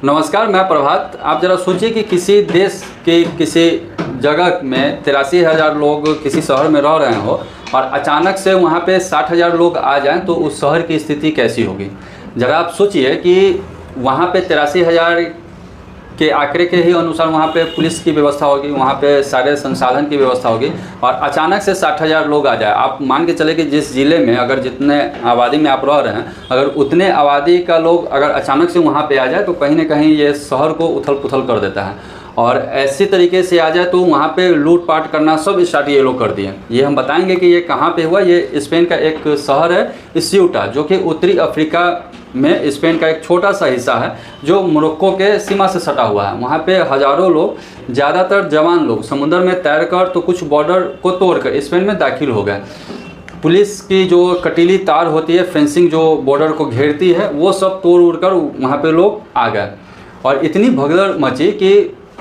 नमस्कार, मैं प्रभात। आप ज़रा सोचिए कि किसी देश के किसी जगह में 83,000 लोग किसी शहर में रह रहे हो और अचानक से वहाँ पे 60,000 लोग आ जाएं तो उस शहर की स्थिति कैसी होगी। ज़रा आप सोचिए कि वहाँ पे 83,000 के आंकड़े के ही अनुसार वहाँ पे पुलिस की व्यवस्था होगी, वहाँ पे सारे संसाधन की व्यवस्था होगी और अचानक से 60,000 लोग आ जाए। आप मान के चले कि जिस ज़िले में अगर जितने आबादी में आप रह रहे हैं, अगर उतने आबादी का लोग अगर अचानक से वहाँ पे आ जाए तो कहीं ना कहीं ये शहर को उथल पुथल कर देता है। और ऐसी तरीके से आ जाए तो वहाँ पे लूटपाट करना सब स्टार्ट ये लोग कर दिए। ये हम बताएंगे कि ये कहाँ पे हुआ। ये स्पेन का एक शहर है स्यूटा, जो कि उत्तरी अफ्रीका में स्पेन का एक छोटा सा हिस्सा है जो मोरक्को के सीमा से सटा हुआ है। वहाँ पे हज़ारों लोग, ज़्यादातर जवान लोग, समुद्र में तैरकर तो कुछ बॉर्डर को तोड़कर स्पेन में दाखिल हो गए। पुलिस की जो कटीली तार होती है, फेंसिंग जो बॉर्डर को घेरती है, वो सब तोड़ उड़ कर वहाँ पर लोग आ गए और इतनी भगदड़ मची कि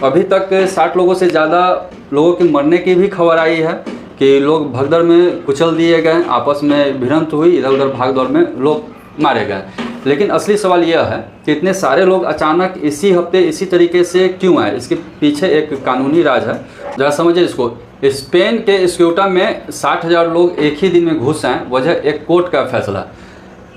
अभी तक 60 लोगों से ज़्यादा लोगों के मरने की भी खबर आई है कि लोग भगदड़ में कुचल दिए गए, आपस में भिड़ंत हुई, इधर उधर भाग दौड़ में लोग मारे गए। लेकिन असली सवाल यह है कि इतने सारे लोग अचानक इसी हफ्ते इसी तरीके से क्यों आए। इसके पीछे एक कानूनी राज है, ज़रा समझिए इसको। स्पेन के स्यूटा में 60,000 लोग एक ही दिन में घुस आए, वजह एक कोर्ट का फैसला,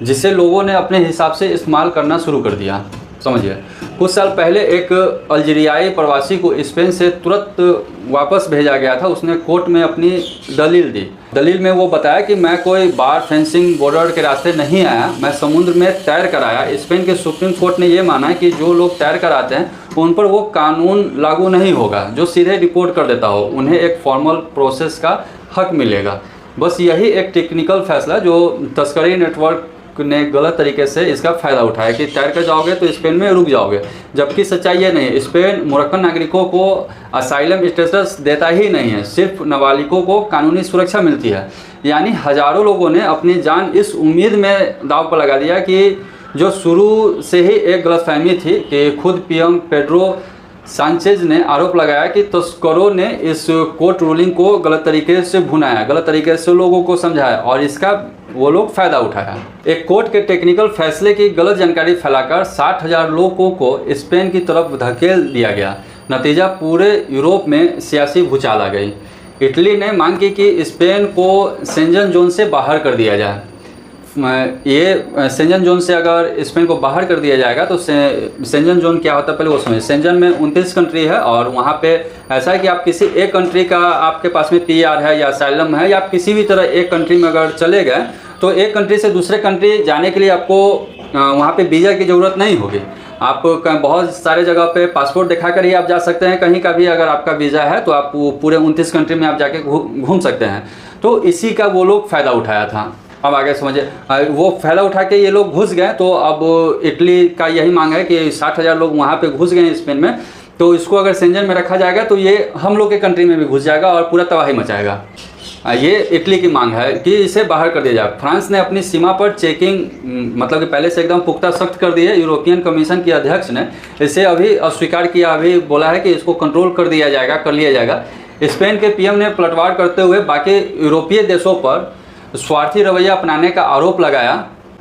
जिसे लोगों ने अपने हिसाब से इस्तेमाल करना शुरू कर दिया। समझिए, कुछ साल पहले एक अल्जीरियाई प्रवासी को स्पेन से तुरंत वापस भेजा गया था। उसने कोर्ट में अपनी दलील दी। दलील में वो बताया कि मैं कोई बार फेंसिंग बॉर्डर के रास्ते नहीं आया, मैं समुद्र में तैर कर आया। स्पेन के सुप्रीम कोर्ट ने ये माना कि जो लोग तैर कर आते हैं उन पर वो कानून लागू नहीं होगा जो सीधे रिपोर्ट कर देता हो। उन्हें एक फॉर्मल प्रोसेस का हक मिलेगा। बस यही एक टेक्निकल फैसला जो तस्करी नेटवर्क ने गलत तरीके से इसका फ़ायदा उठाया कि तैर कर जाओगे तो स्पेन में रुक जाओगे, जबकि सच्चाई ये नहीं है। स्पेन मोरक्कन नागरिकों को असाइलम स्टेटस देता ही नहीं है, सिर्फ नाबालिगों को कानूनी सुरक्षा मिलती है। यानी हज़ारों लोगों ने अपनी जान इस उम्मीद में दांव पर लगा दिया कि जो शुरू से ही एक गलतफहमी थी कि खुद पीएम पेड्रो सांचेज ने आरोप लगाया कि तस्करों ने इस कोर्ट रूलिंग को गलत तरीके से भुनाया, गलत तरीके से लोगों को समझाया और इसका वो लोग फ़ायदा उठाया। एक कोर्ट के टेक्निकल फैसले की गलत जानकारी फैलाकर 60,000 लोगों को स्पेन की तरफ धकेल दिया गया। नतीजा, पूरे यूरोप में सियासी भूचाल आ गई। इटली ने मांग की कि स्पेन को शेंजन जोन से बाहर कर दिया जाए। ये शेंजन जोन से अगर स्पेन को बाहर कर दिया जाएगा तो शेंजन जोन क्या होता है पहले वो समझिए। शेंजन में 29 कंट्री है और वहाँ पे ऐसा है कि आप किसी एक कंट्री का आपके पास में पीआर है या असाइलम है या आप किसी भी तरह एक कंट्री में अगर चले गए तो एक कंट्री से दूसरे कंट्री जाने के लिए आपको वहाँ पे वीज़ा की ज़रूरत नहीं होगी। आप बहुत सारे जगह पे पासपोर्ट दिखा कर ही आप जा सकते हैं। कहीं का भी अगर आपका वीज़ा है तो आप पूरे 29 कंट्री में आप जाके घूम सकते हैं। तो इसी का वो लोग फ़ायदा उठाया था। अब आगे समझिए, वो फ़ायदा उठा के ये लोग घुस गए। तो अब इटली का यही मांग है कि 60,000 लोग वहाँ पे घुस गए स्पेन में, तो इसको अगर शेंजन में रखा जाएगा तो ये हम लोग के कंट्री में भी घुस जाएगा और पूरा तबाही मचाएगा। ये इटली की मांग है कि इसे बाहर कर दिया जाए। फ्रांस ने अपनी सीमा पर चेकिंग मतलब कि पहले से एकदम पुख्ता सख्त कर दी है। यूरोपियन कमीशन के अध्यक्ष ने इसे अभी अस्वीकार किया, अभी बोला है कि इसको कंट्रोल कर दिया जाएगा, कर लिया जाएगा। स्पेन के पीएम ने पलटवार करते हुए बाकी यूरोपीय देशों पर स्वार्थी रवैया अपनाने का आरोप लगाया।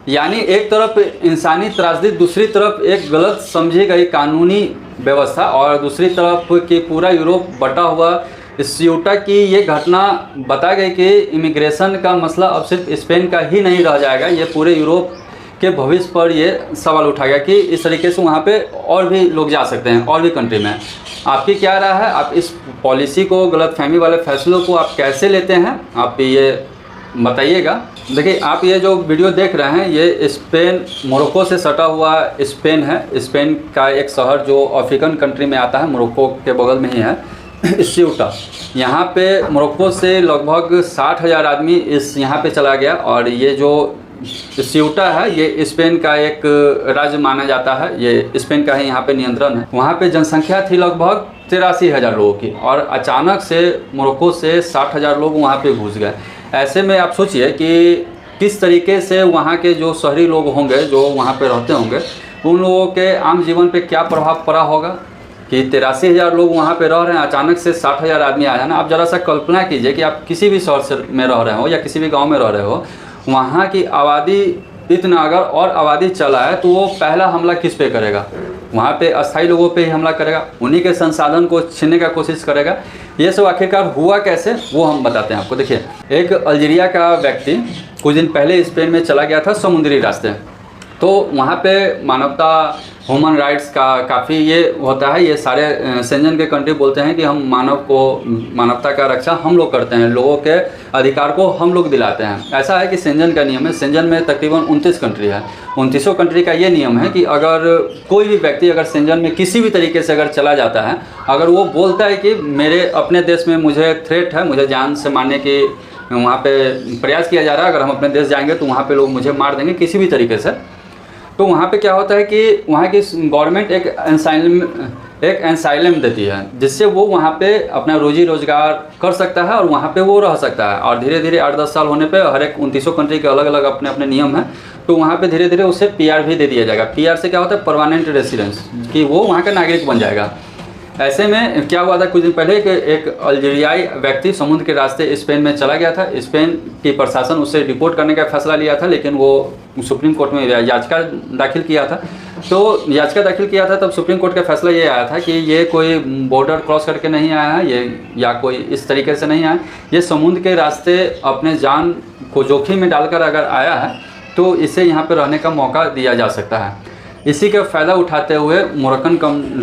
यानी एक तरफ इंसानी त्रासदी, दूसरी तरफ एक गलत समझी गई कानूनी व्यवस्था और दूसरी तरफ कि पूरा यूरोप बटा हुआ। स्यूटा की ये घटना बता गई कि इमिग्रेशन का मसला अब सिर्फ स्पेन का ही नहीं रह जाएगा, ये पूरे यूरोप के भविष्य पर ये सवाल उठा गया कि इस तरीके से वहाँ पे और भी लोग जा सकते हैं, और भी कंट्री में। आपकी क्या राय है? आप इस पॉलिसी को, गलतफहमी वाले फैसलों को आप कैसे लेते हैं, आप ये बताइएगा। देखिए, आप ये जो वीडियो देख रहे हैं ये स्पेन, मोरक्को से सटा हुआ स्पेन है। स्पेन का एक शहर जो अफ्रीकन कंट्री में आता है, मोरक्को के बगल में ही है, स्यूटा। यहाँ पे मोरक्को से लगभग 60,000 आदमी यहाँ पे चला गया और ये जो स्यूटा है ये स्पेन का एक राज्य माना जाता है। ये स्पेन का ही यहाँ पे नियंत्रण है। वहाँ पे जनसंख्या थी लगभग 83,000 लोगों की और अचानक से मोरक्को से 60,000 लोग वहाँ पे घुस गए। ऐसे में आप सोचिए कि किस तरीके से वहाँ के जो शहरी लोग होंगे, जो वहाँ पे रहते होंगे, उन लोगों के आम जीवन पे क्या प्रभाव पड़ा होगा कि 83,000 लोग वहाँ पे रह रहे हैं, अचानक से 60,000 आदमी आ जाना। आप ज़रा सा कल्पना कीजिए कि आप किसी भी शहर में रह रहे हो या किसी भी गाँव में रह रहे हो, वहाँ की आबादी इतना अगर और आबादी चला है तो वो पहला हमला किस पे करेगा? वहाँ पे अस्थायी लोगों पे ही हमला करेगा, उन्हीं के संसाधन को छीनने का कोशिश करेगा। ये सब आखिरकार हुआ कैसे वो हम बताते हैं आपको। देखिए, एक अल्जीरिया का व्यक्ति कुछ दिन पहले स्पेन में चला गया था समुद्री रास्ते, तो वहाँ पे मानवता, ह्यूमन राइट्स का काफ़ी ये होता है। ये सारे सेंजन के कंट्री बोलते हैं कि हम मानवता का रक्षा हम लोग करते हैं, लोगों के अधिकार को हम लोग दिलाते हैं। ऐसा है कि सेंजन का नियम है, सेंजन में तकरीबन 29 कंट्री है। 29 कंट्री का ये नियम है कि अगर कोई भी व्यक्ति अगर सेंजन में किसी भी तरीके से अगर चला जाता है, अगर वो बोलता है कि मेरे अपने देश में मुझे थ्रेट है, मुझे जान से मारने की वहाँ पे प्रयास किया जा रहा है, अगर हम अपने देश जाएंगे तो वहाँ पे लोग मुझे मार देंगे किसी भी तरीके से, तो वहाँ पे क्या होता है कि वहाँ की गवर्नमेंट एक एनसाइलम देती है, जिससे वो वहाँ पे अपना रोजी रोजगार कर सकता है और वहाँ पे वो रह सकता है। और धीरे धीरे 8-10 साल होने पे हर एक 29 कंट्री के अलग अलग अपने अपने नियम हैं, तो वहाँ पे धीरे धीरे उसे PR भी दे दिया जाएगा। PR से क्या होता है, परमानेंट रेसिडेंस, कि वो वहाँ का नागरिक बन जाएगा। ऐसे में क्या हुआ था कुछ दिन पहले कि एक अल्जीरियाई व्यक्ति समुद्र के रास्ते स्पेन में चला गया था। स्पेन की प्रशासन उसे डिपोर्ट करने का फैसला लिया था, लेकिन वो सुप्रीम कोर्ट में याचिका दाखिल किया था। तो याचिका दाखिल किया था, तब सुप्रीम कोर्ट का फैसला ये आया था कि ये कोई बॉर्डर क्रॉस करके नहीं आया है, ये या कोई इस तरीके से नहीं आया, ये समुद्र के रास्ते अपने जान को जोखिम में डालकर अगर आया है तो इसे यहाँ पर रहने का मौका दिया जा सकता है। इसी का फ़ायदा उठाते हुए मोरक्कन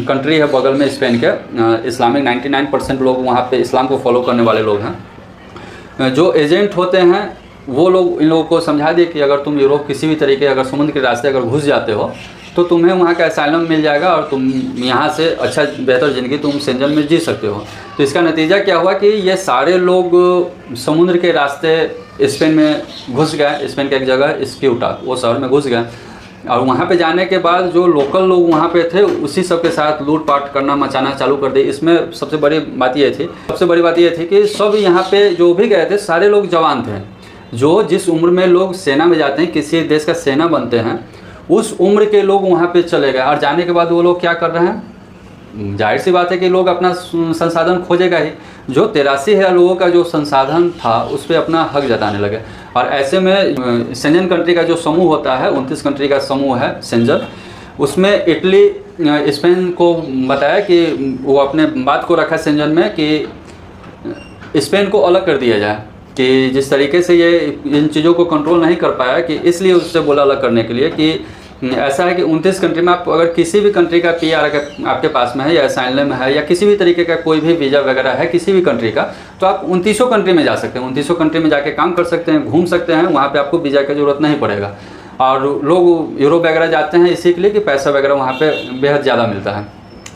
कंट्री है बगल में स्पेन के, इस्लामिक 99% लोग वहाँ पे इस्लाम को फॉलो करने वाले लोग हैं। जो एजेंट होते हैं वो लोग इन लोगों को समझा दिए कि अगर तुम यूरोप किसी भी तरीके अगर समुद्र के रास्ते अगर घुस जाते हो तो तुम्हें वहाँ का असाइलम मिल जाएगा और तुम यहाँ से अच्छा बेहतर ज़िंदगी तुम सेंजन में जी सकते हो। तो इसका नतीजा क्या हुआ कि ये सारे लोग समुद्र के रास्ते स्पेन में घुस गए। स्पेन का एक जगह स्क्यूटा, वो शहर में घुस गए और वहाँ पे जाने के बाद जो लोकल लोग वहाँ पे थे उसी सब के साथ लूटपाट करना मचाना चालू कर दी। इसमें सबसे बड़ी बात ये थी कि सब यहाँ पे जो भी गए थे सारे लोग जवान थे। जो जिस उम्र में लोग सेना में जाते हैं, किसी देश का सेना बनते हैं, उस उम्र के लोग वहाँ पे चले गए। और जाने के बाद वो लोग क्या कर रहे हैं, जाहिर सी बात है कि लोग अपना संसाधन खोजेगा ही। जो 83,000 लोगों का जो संसाधन था उस पर अपना हक जताने लगे। और ऐसे में सेंजन कंट्री का जो समूह होता है, 29 कंट्री का समूह है सेंजन, उसमें इटली स्पेन को बताया कि वो अपने बात को रखा सेंजन में कि स्पेन को अलग कर दिया जाए, कि जिस तरीके से ये इन चीज़ों को कंट्रोल नहीं कर पाया, कि इसलिए उससे बोला अलग करने के लिए कि ऐसा है कि 29 कंट्री में आप अगर किसी भी कंट्री का PR आपके पास में है या असाइलम है या किसी भी तरीके का कोई भी वीज़ा वगैरह है किसी भी कंट्री का, तो आप 29 कंट्री में जा सकते हैं। 29 कंट्री में जाके काम कर सकते हैं, घूम सकते हैं, वहाँ पे आपको वीज़ा की ज़रूरत नहीं पड़ेगा। और लोग यूरोप वगैरह जाते हैं इसी के लिए कि पैसा वगैरह वहाँ पर बेहद ज़्यादा मिलता है।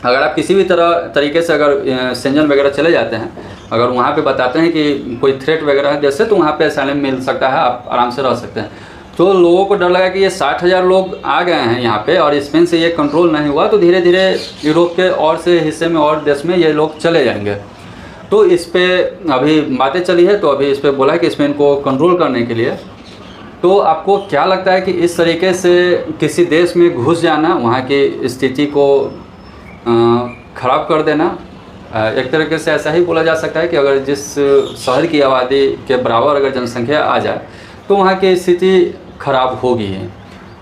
अगर आप किसी भी तरीके से अगर सेंजन वगैरह चले जाते हैं, अगर वहाँ पे बताते हैं कि कोई थ्रेट वगैरह है जैसे, तो वहाँ पे असाइलम मिल सकता है, आप आराम से रह सकते हैं। तो लोगों को डर लगा कि ये 60,000 लोग आ गए हैं यहाँ पे और स्पेन से ये कंट्रोल नहीं हुआ तो धीरे धीरे यूरोप के और से हिस्से में और देश में ये लोग चले जाएंगे। तो इस पर अभी बातें चली है, तो अभी इस पर बोला है कि स्पेन को कंट्रोल करने के लिए। तो आपको क्या लगता है कि इस तरीके से किसी देश में घुस जाना, वहाँ की स्थिति को ख़राब कर देना, एक तरीके से ऐसा ही बोला जा सकता है कि अगर जिस शहर की आबादी के बराबर अगर जनसंख्या आ जाए तो वहाँ की स्थिति ख़राब होगी।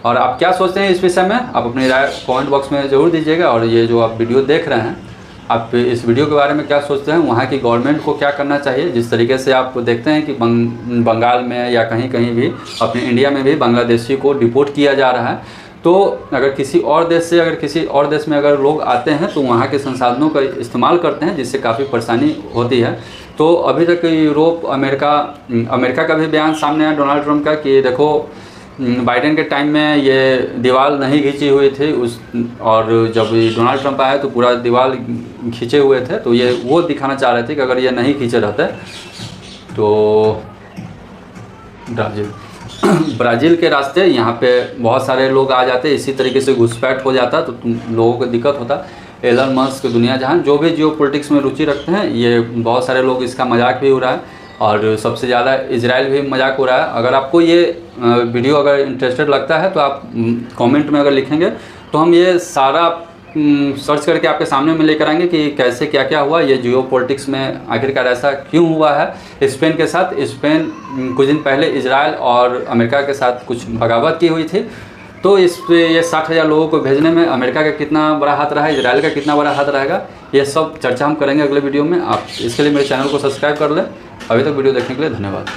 और आप क्या सोचते हैं इस विषय में, आप अपनी राय कमेंट बॉक्स में ज़रूर दीजिएगा। और ये जो आप वीडियो देख रहे हैं, आप इस वीडियो के बारे में क्या सोचते हैं, वहाँ की गवर्नमेंट को क्या करना चाहिए। जिस तरीके से आप देखते हैं कि बंगाल में या कहीं कहीं भी अपने इंडिया में भी बांग्लादेशी को डिपोर्ट किया जा रहा है, तो अगर किसी और देश में अगर लोग आते हैं तो वहाँ के संसाधनों का इस्तेमाल करते हैं, जिससे काफ़ी परेशानी होती है। तो अभी तक यूरोप, अमेरिका का भी बयान सामने आया डोनाल्ड ट्रंप का कि देखो बाइडेन के टाइम में ये दीवार नहीं खींची हुई थी और जब डोनाल्ड ट्रंप आया तो पूरा दीवार खींचे हुए थे। तो ये वो दिखाना चाह रहे थे कि अगर ये नहीं खींचे रहते तो ब्राज़ील के रास्ते यहाँ पे बहुत सारे लोग आ जाते, इसी तरीके से घुसपैठ हो जाता तो लोगों को दिक्कत होता। एलन मस्क, दुनिया जहान जो भी जियो पॉलिटिक्स में रुचि रखते हैं, ये बहुत सारे लोग इसका मजाक भी हो रहा है और सबसे ज़्यादा इजराइल भी मजाक हो रहा है। अगर आपको ये वीडियो अगर इंटरेस्टेड लगता है तो आप कमेंट में अगर लिखेंगे तो हम ये सारा सर्च करके आपके सामने में लेकर आएंगे कि कैसे क्या क्या हुआ, ये जियो पॉलिटिक्स में आखिरकार ऐसा क्यों हुआ है स्पेन के साथ। स्पेन कुछ दिन पहले इजराइल और अमेरिका के साथ कुछ बगावत की हुई थी, तो इस ये 60,000 लोगों को भेजने में अमेरिका का कितना बड़ा हाथ रहा है, इजराइल का कितना बड़ा हाथ रहेगा, ये सब चर्चा हम करेंगे अगले वीडियो में। आप इसके लिए मेरे चैनल को सब्सक्राइब कर लें। अभी तक वीडियो देखने के लिए धन्यवाद।